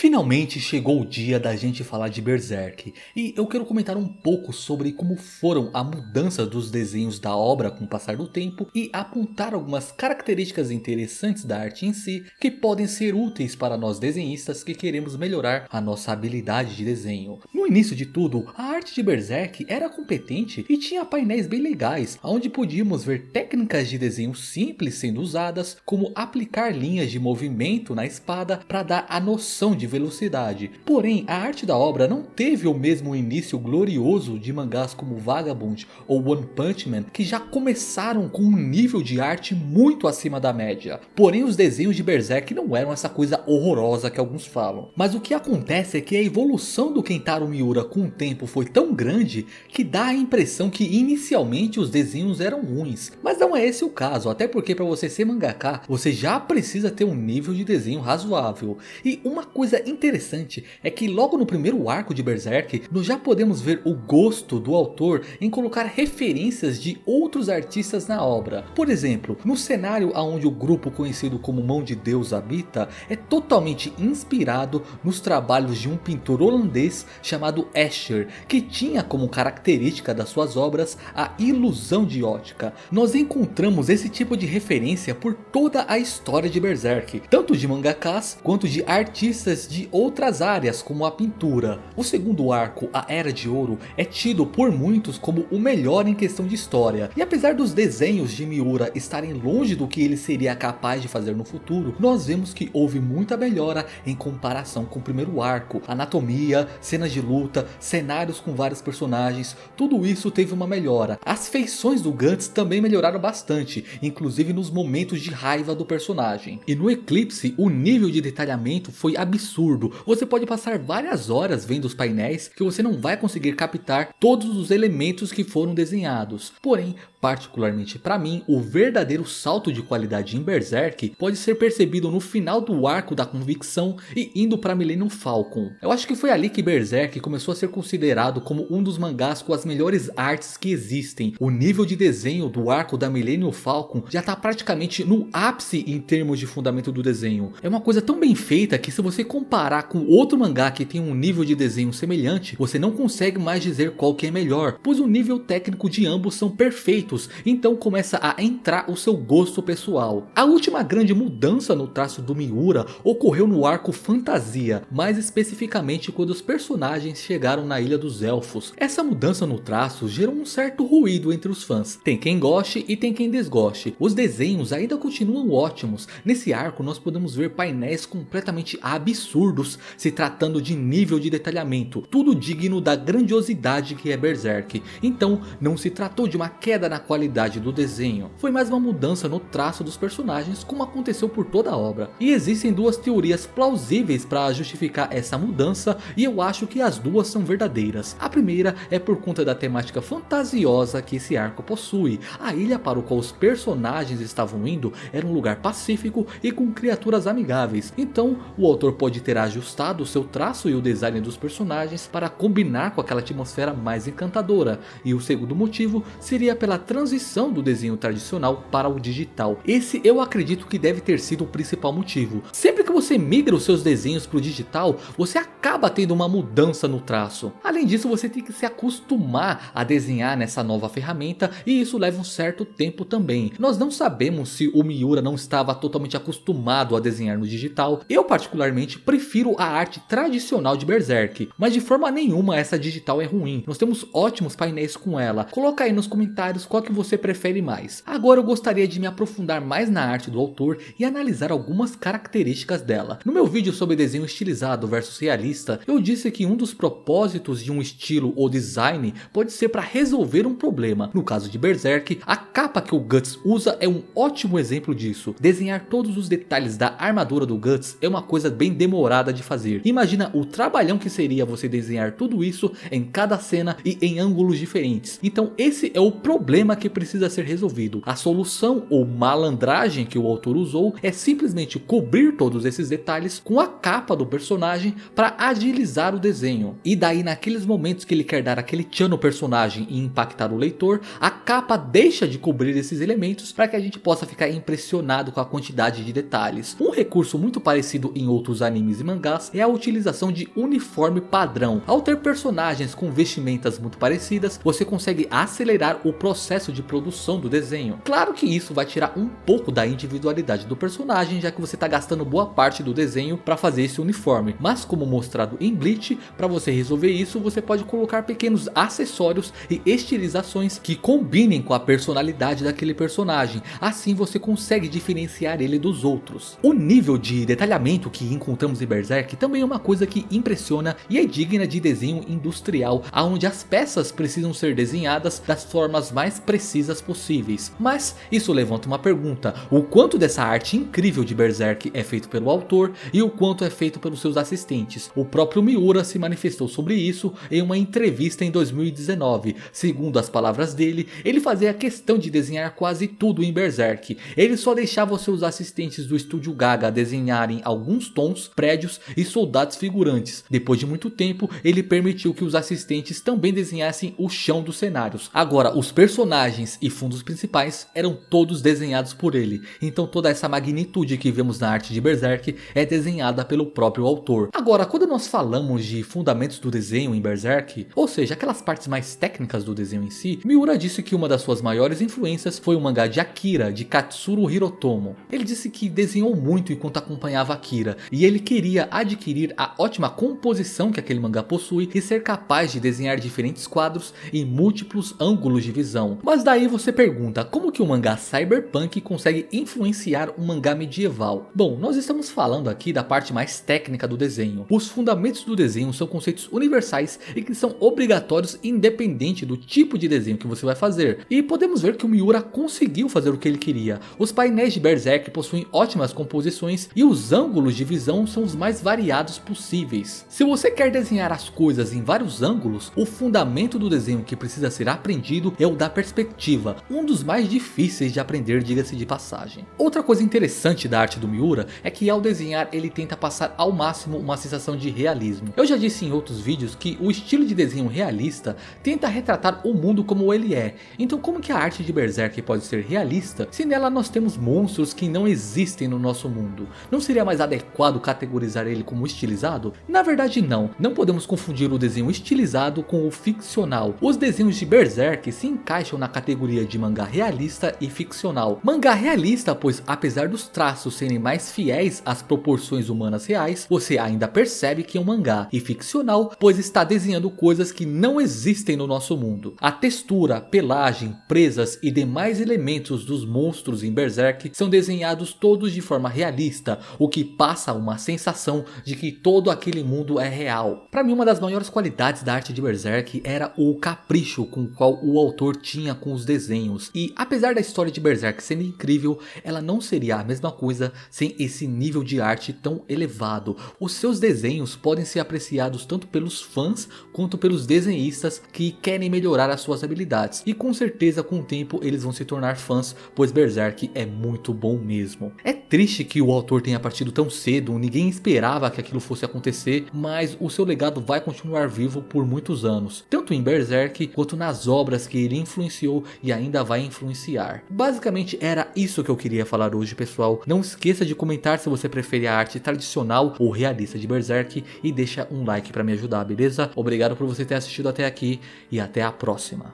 Finalmente chegou o dia da gente falar de Berserk, e eu quero comentar um pouco sobre como foram a mudança dos desenhos da obra com o passar do tempo e apontar algumas características interessantes da arte em si que podem ser úteis para nós desenhistas que queremos melhorar a nossa habilidade de desenho. No início de tudo, a arte de Berserk era competente e tinha painéis bem legais, onde podíamos ver técnicas de desenho simples sendo usadas, como aplicar linhas de movimento na espada para dar a noção de velocidade. Porém, a arte da obra não teve o mesmo início glorioso de mangás como Vagabond ou One Punch Man, que já começaram com um nível de arte muito acima da média. Porém, os desenhos de Berserk não eram essa coisa horrorosa que alguns falam. Mas o que acontece é que a evolução do Kentaro Miura com o tempo foi tão grande que dá a impressão que inicialmente os desenhos eram ruins. Mas não é esse o caso, até porque para você ser mangaka, você já precisa ter um nível de desenho razoável. E uma coisa interessante é que logo no primeiro arco de Berserk, nós já podemos ver o gosto do autor em colocar referências de outros artistas na obra. Por exemplo, no cenário onde o grupo conhecido como Mão de Deus habita, é totalmente inspirado nos trabalhos de um pintor holandês chamado Escher, que tinha como característica das suas obras a ilusão de ótica. Nós encontramos esse tipo de referência por toda a história de Berserk, tanto de mangakas quanto de artistas de outras áreas como a pintura. O segundo arco, a Era de Ouro, é tido por muitos como o melhor em questão de história, e apesar dos desenhos de Miura estarem longe do que ele seria capaz de fazer no futuro, nós vemos que houve muita melhora em comparação com o primeiro arco. Anatomia, cenas de luta, cenários com vários personagens, tudo isso teve uma melhora. As feições do Guts também melhoraram bastante, inclusive nos momentos de raiva do personagem. E no Eclipse, o nível de detalhamento foi absurdo. Você pode passar várias horas vendo os painéis que você não vai conseguir captar todos os elementos que foram desenhados. Porém, particularmente para mim, o verdadeiro salto de qualidade em Berserk pode ser percebido no final do arco da Convicção e indo para Millennium Falcon. Eu acho que foi ali que Berserk começou a ser considerado como um dos mangás com as melhores artes que existem. O nível de desenho do arco da Millennium Falcon já está praticamente no ápice em termos de fundamento do desenho. É uma coisa tão bem feita que se você comparar com outro mangá que tem um nível de desenho semelhante, você não consegue mais dizer qual que é melhor, pois o nível técnico de ambos são perfeitos, então começa a entrar o seu gosto pessoal. A última grande mudança no traço do Miura ocorreu no arco Fantasia, mais especificamente quando os personagens chegaram na Ilha dos Elfos. Essa mudança no traço gerou um certo ruído entre os fãs. Tem quem goste e tem quem desgoste. Os desenhos ainda continuam ótimos. Nesse arco nós podemos ver painéis completamente absurdos se tratando de nível de detalhamento, tudo digno da grandiosidade que é Berserk. Então não se tratou de uma queda na qualidade do desenho, foi mais uma mudança no traço dos personagens, como aconteceu por toda a obra. E existem duas teorias plausíveis para justificar essa mudança, e eu acho que as duas são verdadeiras. A primeira é por conta da temática fantasiosa que esse arco possui. A ilha para o qual os personagens estavam indo era um lugar pacífico e com criaturas amigáveis, então o autor pode ter ajustado o seu traço e o design dos personagens para combinar com aquela atmosfera mais encantadora. E o segundo motivo seria pela transição do desenho tradicional para o digital. Esse eu acredito que deve ter sido o principal motivo. Sempre que você migra os seus desenhos para o digital, você acaba tendo uma mudança no traço. Além disso, você tem que se acostumar a desenhar nessa nova ferramenta, e isso leva um certo tempo também. Nós não sabemos se o Miura não estava totalmente acostumado a desenhar no digital. Eu particularmente prefiro a arte tradicional de Berserk, mas de forma nenhuma essa digital é ruim. Nós temos ótimos painéis com ela. Coloca aí nos comentários qual que você prefere mais. Agora eu gostaria de me aprofundar mais na arte do autor e analisar algumas características dela. No meu vídeo sobre desenho estilizado versus realista, eu disse que um dos propósitos de um estilo ou design pode ser para resolver um problema. No caso de Berserk, a capa que o Guts usa é um ótimo exemplo disso. Desenhar todos os detalhes da armadura do Guts é uma coisa bem demorada de fazer. Imagina o trabalhão que seria você desenhar tudo isso em cada cena e em ângulos diferentes. Então esse é o problema que precisa ser resolvido. A solução ou malandragem que o autor usou é simplesmente cobrir todos esses detalhes com a capa do personagem para agilizar o desenho. E daí naqueles momentos que ele quer dar aquele tchan no personagem e impactar o leitor, a capa deixa de cobrir esses elementos para que a gente possa ficar impressionado com a quantidade de detalhes. Um recurso muito parecido em outros animes animes e mangás é a utilização de uniforme padrão. Ao ter personagens com vestimentas muito parecidas, você consegue acelerar o processo de produção do desenho. Claro que isso vai tirar um pouco da individualidade do personagem, já que você está gastando boa parte do desenho para fazer esse uniforme. Mas como mostrado em Bleach, para você resolver isso, você pode colocar pequenos acessórios e estilizações que combinem com a personalidade daquele personagem. Assim você consegue diferenciar ele dos outros. O nível de detalhamento que encontramos em Berserk também é uma coisa que impressiona e é digna de desenho industrial, onde as peças precisam ser desenhadas das formas mais precisas possíveis. Mas isso levanta uma pergunta: o quanto dessa arte incrível de Berserk é feito pelo autor e o quanto é feito pelos seus assistentes? O próprio Miura se manifestou sobre isso em uma entrevista em 2019. Segundo as palavras dele, ele fazia questão de desenhar quase tudo em Berserk. Ele só deixava os seus assistentes do estúdio Gaga desenharem alguns tons, prédios e soldados figurantes. Depois de muito tempo, ele permitiu que os assistentes também desenhassem o chão dos cenários. Agora, os personagens e fundos principais eram todos desenhados por ele. Então toda essa magnitude que vemos na arte de Berserk é desenhada pelo próprio autor. Agora, quando nós falamos de fundamentos do desenho em Berserk, ou seja, aquelas partes mais técnicas do desenho em si, Miura disse que uma das suas maiores influências foi o mangá de Akira, de Katsuro Hirotomo. Ele disse que desenhou muito enquanto acompanhava Akira, e ele queria adquirir a ótima composição que aquele mangá possui e ser capaz de desenhar diferentes quadros em múltiplos ângulos de visão. Mas daí você pergunta, como que o mangá cyberpunk consegue influenciar um mangá medieval? Bom, nós estamos falando aqui da parte mais técnica do desenho. Os fundamentos do desenho são conceitos universais e que são obrigatórios independente do tipo de desenho que você vai fazer. E podemos ver que o Miura conseguiu fazer o que ele queria. Os painéis de Berserk possuem ótimas composições e os ângulos de visão são os mais variados possíveis. Se você quer desenhar as coisas em vários ângulos, o fundamento do desenho que precisa ser aprendido é o da perspectiva, um dos mais difíceis de aprender, diga-se de passagem. Outra coisa interessante da arte do Miura é que ao desenhar ele tenta passar ao máximo uma sensação de realismo. Eu já disse em outros vídeos que o estilo de desenho realista tenta retratar o mundo como ele é. Então como que a arte de Berserk pode ser realista se nela nós temos monstros que não existem no nosso mundo? Não seria mais adequado categorizar ele como estilizado? Na verdade não, não podemos confundir o desenho estilizado com o ficcional. Os desenhos de Berserk se encaixam na categoria de mangá realista e ficcional. Mangá realista, pois apesar dos traços serem mais fiéis às proporções humanas reais, você ainda percebe que é um mangá. E ficcional, pois está desenhando coisas que não existem no nosso mundo. A textura, pelagem, presas e demais elementos dos monstros em Berserk são desenhados todos de forma realista, o que passa uma sensação de que todo aquele mundo é real. Para mim, uma das maiores qualidades da arte de Berserk era o capricho com o qual o autor tinha com os desenhos. E apesar da história de Berserk sendo incrível, ela não seria a mesma coisa sem esse nível de arte tão elevado. Os seus desenhos podem ser apreciados tanto pelos fãs quanto pelos desenhistas que querem melhorar as suas habilidades. E com certeza com o tempo eles vão se tornar fãs, pois Berserk é muito bom mesmo. É triste que o autor tenha partido tão cedo, ninguém esperava que aquilo fosse acontecer, mas o seu legado vai continuar vivo por muitos anos, tanto em Berserk quanto nas obras que ele influenciou e ainda vai influenciar. Basicamente era isso que eu queria falar hoje, pessoal. Não esqueça de comentar se você prefere a arte tradicional ou realista de Berserk e deixa um like para me ajudar, beleza? Obrigado por você ter assistido até aqui e até a próxima.